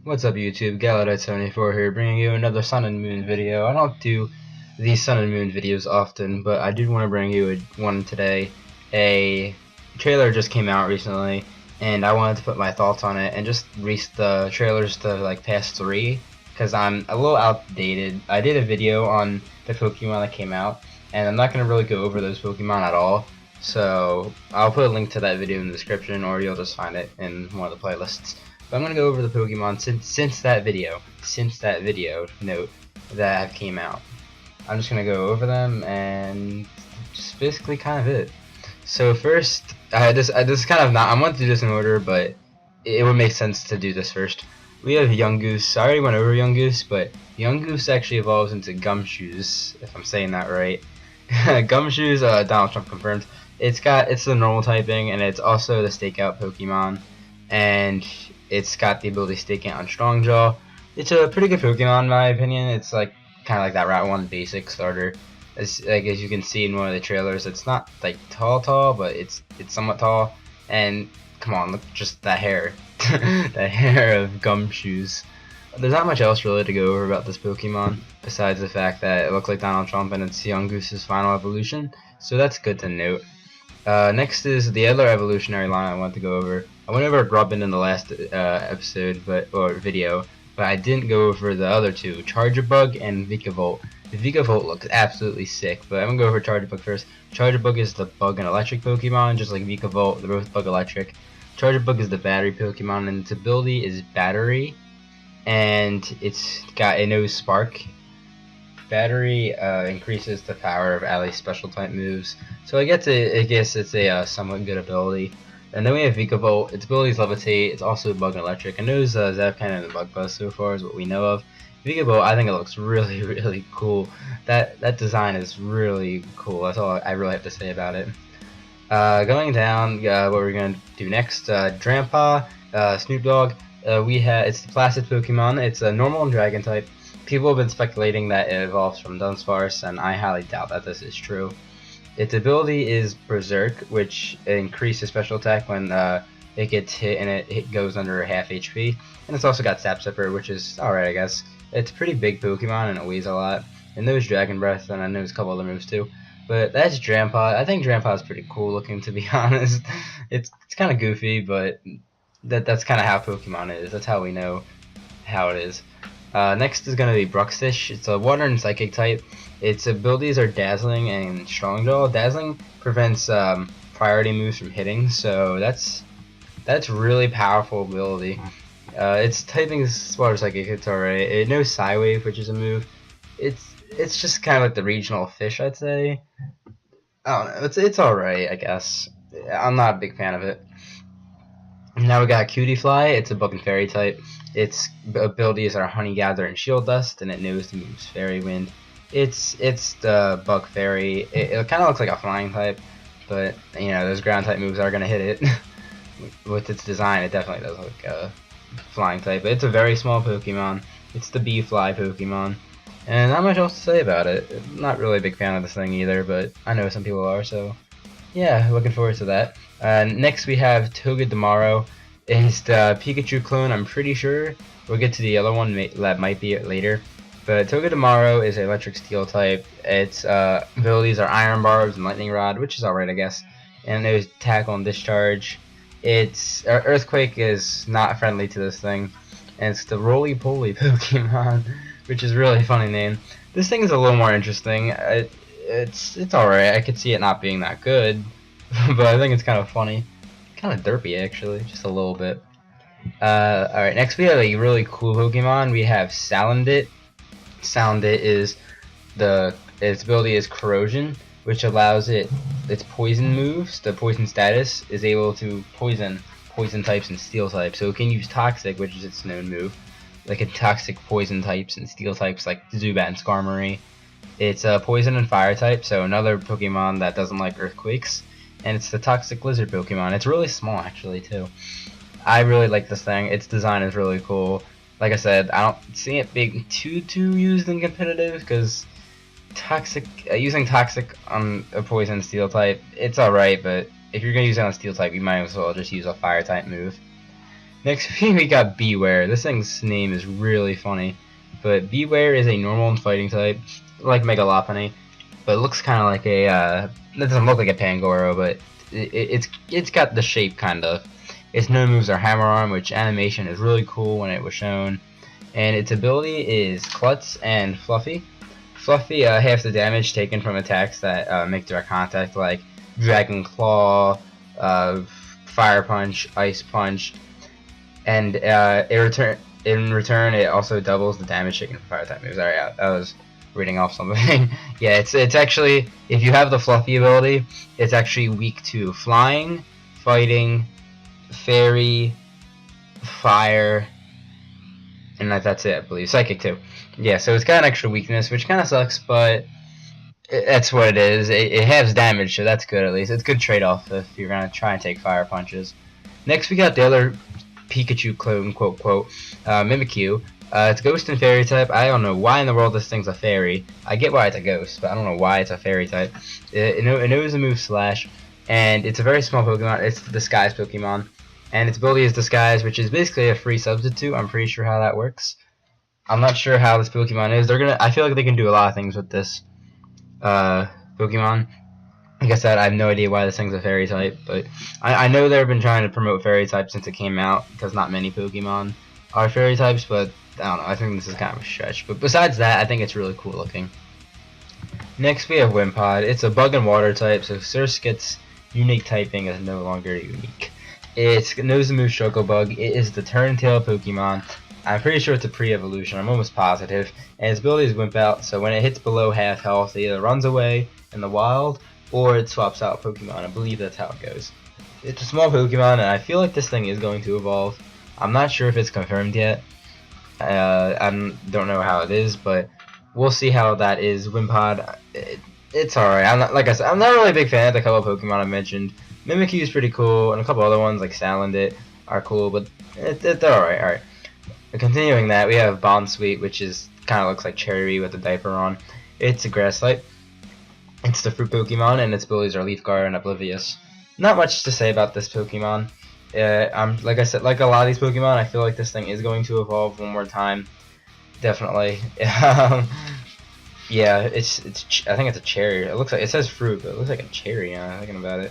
What's up YouTube, Galadite74 here, bringing you another Sun and Moon video. I don't do these Sun and Moon videos often, but I did want to bring you one today. A trailer just came out recently, and I wanted to put my thoughts on it and just reach the trailers to like past 3, because I'm a little outdated. I did a video on the Pokemon that came out, and I'm not going to really go over those Pokemon at all. So I'll put a link to that video in the description, or you'll just find it in one of the playlists. But I'm gonna go over the Pokemon since that video note that came out. I'm just gonna go over them and just basically kind of it. So first, I want to do this in order, but it would make sense to do this first. We have Young Goose. I already went over Young Goose, but Young Goose actually evolves into Gumshoes, if I'm saying that right. Gumshoes, Donald Trump confirmed. It's the normal typing, and it's also the stakeout Pokemon, and it's got the ability to stake out on Strong Jaw. It's a pretty good Pokemon in my opinion. It's like kind of like that Route 1 basic starter. As you can see in one of the trailers, it's not like tall, but it's somewhat tall. And come on, look, just that hair, that hair of Gumshoes. There's not much else really to go over about this Pokemon besides the fact that it looks like Donald Trump and it's Young Goose's final evolution. So that's good to note. Next is the other evolutionary line I want to go over. I went over Grubbin in the last episode, or video, but I didn't go over the other two, Charjabug and Vikavolt. The Vikavolt looks absolutely sick, but I'm gonna go over Charjabug first. Charjabug is the bug and electric Pokemon, just like Vikavolt. They're both bug electric. Charjabug is the battery Pokemon, and its ability is Battery, and it knows Spark. Battery increases the power of Ali's special type moves, so I guess it's a somewhat good ability. And then we have Vikavolt. Its ability is Levitate. It's also bug and electric. And knows Zapcan and the Bug Buzz so far is what we know of. Vikavolt, I think it looks really cool. That design is really cool. That's all I really have to say about it. Going down, what we're gonna do next? Drampa, Snoop Dogg. It's the Placid Pokemon. It's a normal and Dragon type. People have been speculating that it evolves from Dunsparce, and I highly doubt that this is true. Its ability is Berserk, which increases special attack when it gets hit and it goes under half HP. And it's also got Sap Sipper, which is alright, I guess. It's a pretty big Pokemon and it weighs a lot. It knows Dragon Breath, and I know there's a couple other moves too. But that's Drampa. I think Drampa is pretty cool looking, to be honest. It's kind of goofy, but that's kind of how Pokemon is. That's how we know how it is. Next is going to be Bruxish. It's a water and psychic type. Its abilities are Dazzling and Strong Jaw. Dazzling prevents priority moves from hitting, so that's really powerful ability. Its typing is water psychic. It's alright. It knows Psywave, which is a move. It's just kind of like the regional fish, I'd say. I don't know. It's alright, I guess. I'm not a big fan of it. Now we got Cutiefly. It's a bug and fairy type. Its abilities are Honey Gather and Shield Dust, and it knows the moves Fairy Wind. It's the bug fairy. It kind of looks like a flying type, but you know those ground type moves are gonna hit it. With its design, it definitely does look like a flying type. But it's a very small Pokemon. It's the Bee Fly Pokemon, and not much else to say about it. I'm not really a big fan of this thing either, but I know some people are, so yeah, looking forward to that. Next we have Togedemaru. It's the Pikachu clone, I'm pretty sure. We'll get to the other one that might be it later. But Togedemaru is an electric steel type. Its abilities are Iron Barbs and Lightning Rod, which is alright, I guess. And there's Tackle and Discharge. Its Earthquake is not friendly to this thing. And it's the Roly Poly Pokemon, which is a really funny name. This thing is a little more interesting. It's alright. I could see it not being that good, but I think it's kind of funny. Kind of derpy, actually, just a little bit. Alright, next we have a really cool Pokemon. We have Salandit. Salandit is its ability is Corrosion, which allows its poison moves. The poison status is able to poison types and steel types. So it can use Toxic, which is its known move, like a toxic poison types and steel types like Zubat and Skarmory. It's a poison and fire type, so another Pokemon that doesn't like earthquakes. And it's the toxic lizard Pokemon. It's really small actually too. I really like this thing. Its design is really cool. Like I said, I don't see it being too used in competitive because using toxic on a poison steel type, it's alright, but if you're gonna use it on steel type, you might as well just use a fire type move. Next we got Beware. This thing's name is really funny. But Beware is a normal and fighting type, like Megalopony, but it looks kind of like a, it doesn't look like a Pangoro, but it's got the shape kind of. Its no moves are Hammer Arm, which animation is really cool when it was shown. And its ability is Klutz and Fluffy. Fluffy, half the damage taken from attacks that make direct contact, like Dragon Claw, Fire Punch, Ice Punch, and in return it also doubles the damage taken from fire type moves. Alright, I was reading off something. Yeah, it's actually, if you have the Fluffy ability, it's actually weak to Flying, Fighting, Fairy, Fire, and that's it, I believe. Psychic too. Yeah, so it's got an extra weakness, which kind of sucks, but that's what it is. It halves damage, so that's good at least. It's a good trade-off if you're gonna try and take fire punches. Next, we got the other Pikachu clone, quote, Mimikyu. It's Ghost and Fairy type. I don't know why in the world this thing's a fairy. I get why it's a ghost, but I don't know why it's a fairy type. It knows the move Slash, and it's a very small Pokemon. It's the Disguise Pokemon, and its ability is Disguise, which is basically a free substitute. I'm pretty sure how that works. I'm not sure how this Pokemon is. I feel like they can do a lot of things with this Pokemon. Like I said, I have no idea why this thing's a fairy type, but I know they've been trying to promote fairy types since it came out, because not many Pokemon are fairy types, but I don't know, I think this is kind of a stretch. But besides that, I think it's really cool looking. Next we have Wimpod. It's a bug and water type, so Surskit's unique typing is no longer unique. It knows the move Struggle Bug. It is the Turn-Tail Pokemon. I'm pretty sure it's a pre-evolution, I'm almost positive. And its ability is Wimp Out, so when it hits below half health, it either runs away in the wild, or it swaps out Pokemon. I believe that's how it goes. It's a small Pokemon, and I feel like this thing is going to evolve. I'm not sure if it's confirmed yet. I don't know how it is, but we'll see how that is. Wimpod, it's alright. Like I said, I'm not really a big fan of the couple of Pokemon I mentioned. Mimikyu is pretty cool, and a couple other ones like Salandit are cool, but they're alright. Alright. Continuing that, we have Bonsweet, which is kind of looks like Cherry with a diaper on. It's a grass type. It's the fruit Pokemon, and its abilities are Leaf Guard and Oblivious. Not much to say about this Pokemon. Like I said, like a lot of these Pokemon, I feel like this thing is going to evolve one more time. Definitely. Yeah, it's. I think it's a cherry. It says fruit, but it looks like a cherry. Thinking about it.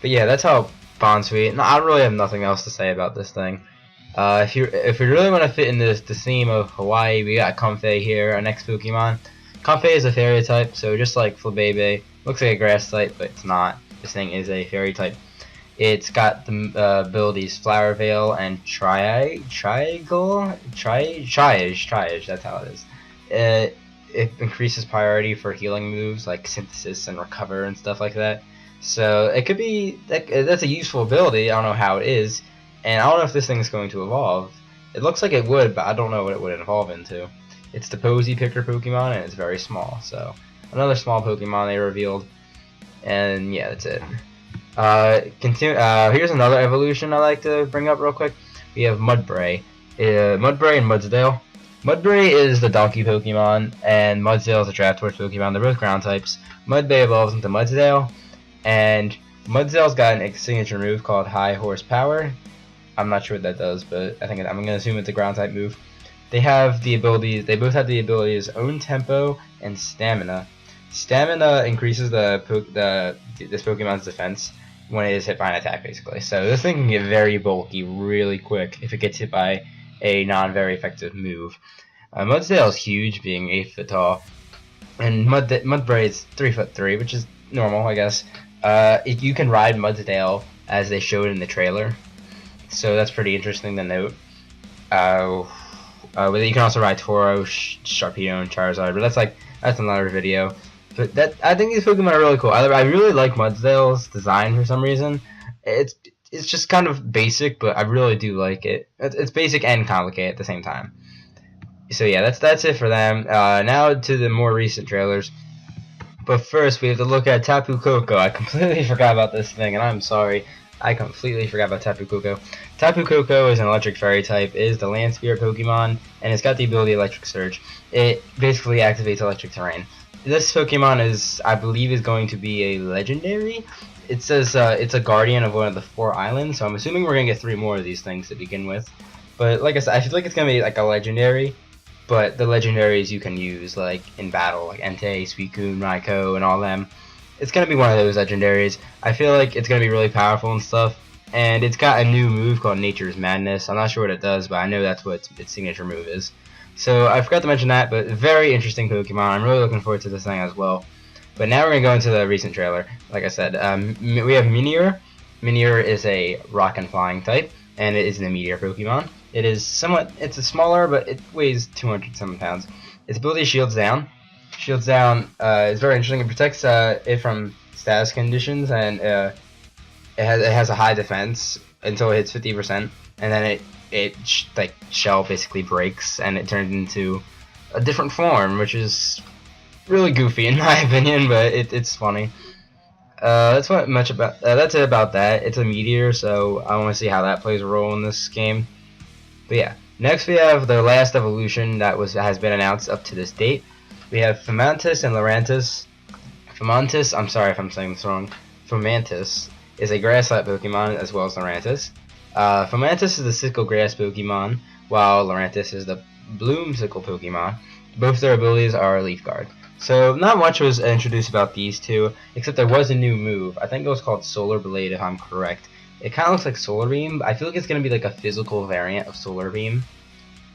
But yeah, that's how Bonsweet. No, I really have nothing else to say about this thing. If you really want to fit in the theme of Hawaii, we got Comfey here, our next Pokemon. Comfey is a fairy type, so just like Flabebe, looks like a grass type, but it's not. This thing is a fairy type. It's got the abilities Flower Veil and Triage, that's how it is. It increases priority for healing moves like Synthesis and Recover and stuff like that. So it could be, that's a useful ability. I don't know how it is, and I don't know if this thing is going to evolve. It looks like it would, but I don't know what it would evolve into. It's the Posey Picker Pokemon, and it's very small. So another small Pokemon they revealed, and yeah, that's it. Here's another evolution I like to bring up real quick. We have Mudbray. Mudbray and Mudsdale. Mudbray is the donkey Pokemon, and Mudsdale is a Draftwort Pokemon. They're both ground types. Mudbray evolves into Mudsdale, and Mudsdale's got a signature move called High Horsepower. I'm not sure what that does, but I'm gonna assume it's a ground type move. They have the abilities. They both have the abilities Own Tempo and Stamina. Stamina increases this Pokemon's defense when it is hit by an attack, basically. So this thing can get very bulky really quick if it gets hit by a non-very effective move. Mudsdale is huge, being 8 foot tall, and Mudbray is 3'3", which is normal, I guess. You can ride Mudsdale as they showed in the trailer, so that's pretty interesting to note. You can also ride Tauros, Sharpedo, and Charizard, but that's another video. But I think these Pokemon are really cool. I really like Mudsdale's design for some reason. It's just kind of basic, but I really do like it. It's basic and complicated at the same time. So yeah, that's it for them. Now to the more recent trailers. But first, we have to look at Tapu Koko. I completely forgot about this thing, and I'm sorry. I completely forgot about Tapu Koko. Tapu Koko is an electric fairy type, is the land spirit Pokemon, and it's got the ability Electric Surge. It basically activates electric terrain. This Pokemon I believe is going to be a legendary. it says it's a guardian of one of the 4 islands, so I'm assuming we're gonna get 3 more of these things to begin with. But like I said, I feel like it's gonna be like a legendary, but the legendaries you can use like in battle, like Entei, Suicune, Raikou, and all them. It's gonna be one of those legendaries. I feel like it's gonna be really powerful and stuff. And it's got a new move called Nature's Madness. I'm not sure what it does, but I know that's what its signature move is. So I forgot to mention that, but very interesting Pokemon. I'm really looking forward to this thing as well. But now we're going to go into the recent trailer. Like I said, we have Meteor. Meteor is a rock and flying type, and it is an Meteor Pokemon. It is somewhat, it's a smaller, but it weighs 200 something pounds. Its ability is Shields Down. Shields Down is very interesting. It protects it from status conditions, and it has a high defense until it hits 50%, and then like shell basically breaks, and it turns into a different form, which is really goofy in my opinion, but it's funny. That's it about that. It's a meteor, so I want to see how that plays a role in this game. But yeah, next we have the last evolution that has been announced up to this date. We have Fomantis and Lurantis. Fomantis, I'm sorry if I'm saying this wrong. Fomantis is a grass-type Pokemon as well as Lurantis. Fomantis is the Sickle Grass Pokemon, while Lurantis is the Bloom Sickle Pokemon. Both their abilities are Leaf Guard. So not much was introduced about these two, except there was a new move. I think it was called Solar Blade, if I'm correct. It kind of looks like Solar Beam. I feel like it's going to be like a physical variant of Solar Beam.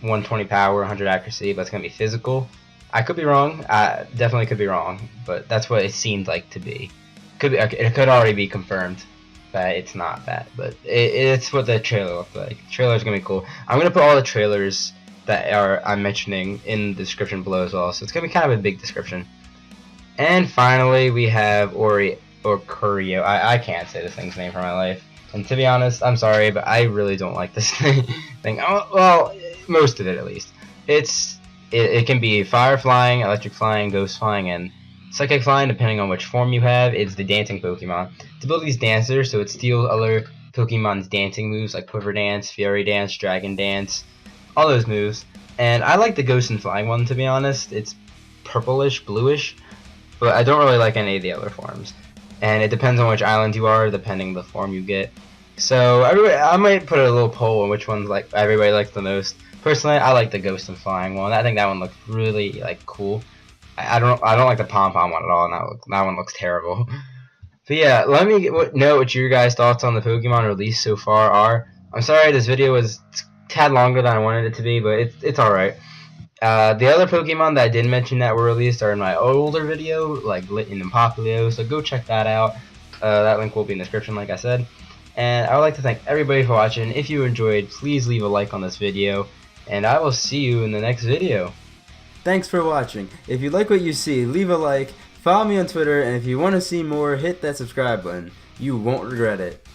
120 power, 100 accuracy, but it's going to be physical. I could be wrong. I definitely could be wrong, but that's what it seemed like to be. It could already be confirmed that it's not that, but it's what the trailer looked like. The trailer's going to be cool. I'm going to put all the trailers that I'm mentioning in the description below as well, so it's gonna be kind of a big description. And finally, we have Curio. I can't say this thing's name for my life, and to be honest, I'm sorry, but I really don't like this thing. Oh, well, most of it at least. It can be fire flying, electric flying, ghost flying, and psychic flying, depending on which form you have. It's the dancing Pokemon. Its ability is Dancer, so it steals other Pokemon's dancing moves like Quiver Dance, Fury Dance, Dragon Dance, all those moves. And I like the Ghost and Flying one, to be honest. It's purplish, bluish, but I don't really like any of the other forms. And it depends on which island you are, depending on the form you get. So I might put a little poll on which ones like everybody likes the most. Personally, I like the Ghost and Flying one. I think that one looks really cool. I don't like the Pom Pom one at all, and that one looks terrible. But yeah, let me know what your guys' thoughts on the Pokemon released so far are. I'm sorry this video was tad longer than I wanted it to be, but it's alright. The other Pokemon that I didn't mention that were released are in my older video, like Litten and Popplio, so go check that out. That link will be in the description, like I said. And I would like to thank everybody for watching. If you enjoyed, please leave a like on this video, and I will see you in the next video. Thanks for watching. If you like what you see, leave a like, follow me on Twitter, and if you want to see more, hit that subscribe button. You won't regret it.